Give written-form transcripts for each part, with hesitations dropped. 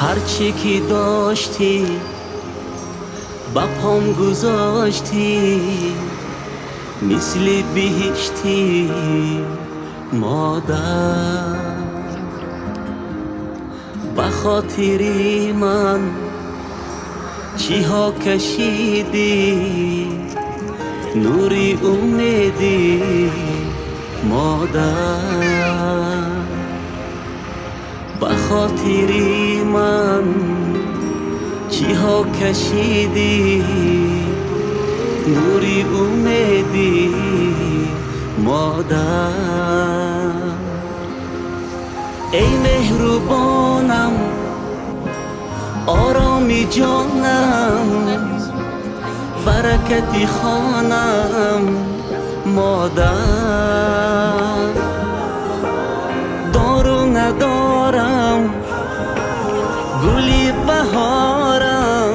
هرچی که داشتی با پام گذاشتی، مثل بهشتی مادر. به خاطری من چی ها کشیدی، نوری امیدی مادر. به خاطری من چی ها کشیدی، نوری امیدی مادر. ای مهربانم، آرامی جانم، برکتی خانم مادر. دارو ندارم، گلی بهارم،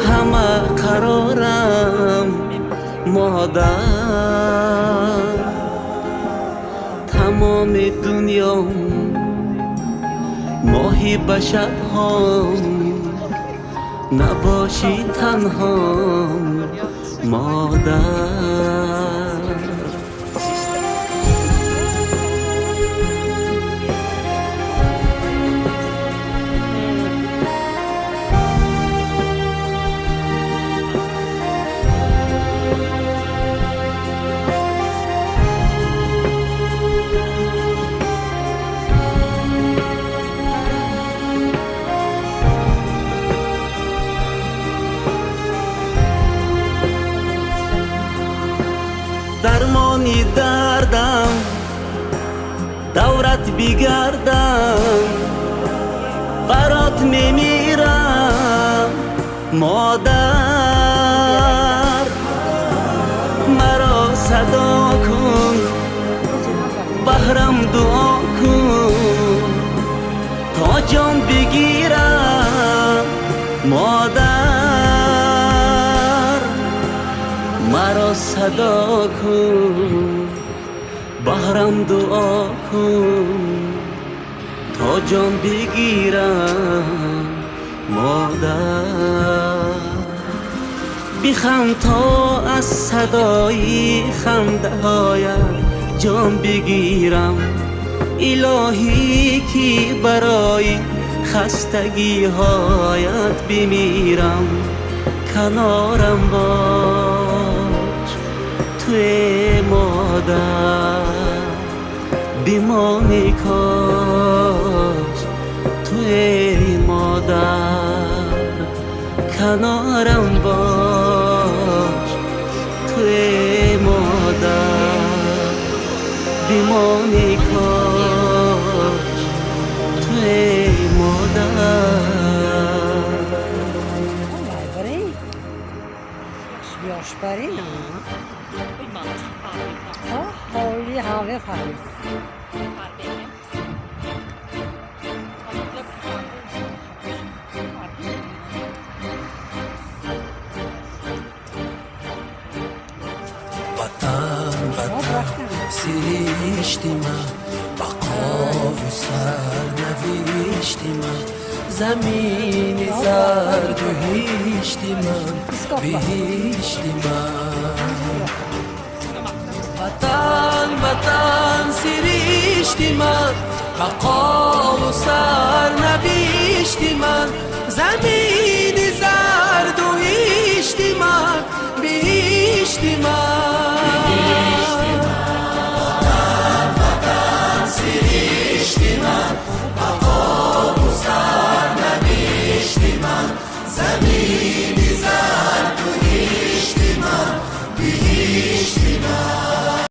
همه قرارم مادر. تمام دنیا ماهی به شب‌هام، نباشی تنها مادر. درمانی دردم دورت بگردم، برات میمیرم مادر. مرا صدا کن، بهرم دعا کن، تا جان بگیرم مادر. مرا صدا کن، بهرم دعا کن، تا جان بگیرم مادر. بخند تا از صدای خنده هایت جان بگیرم. الهی که برای خستگی هایت بمیرم. کنارم باش توی مادر، بمانی کاش توی مادر. کنارم باش توی مادر، بمانی کاش توی مادر. Björnsberg, ja, håll i havet här. وطن وطن سرشتی من، بقا و سرنوشتی من. زمین زرد و هشتی من، بهشتی من. وطن وطن سرشتی من، بقا و سرنوشتی من. زمین زرد و هشتی من، بهشتی من. وطن وطن سرشتی من، بقا و سرنوشتی من. زمین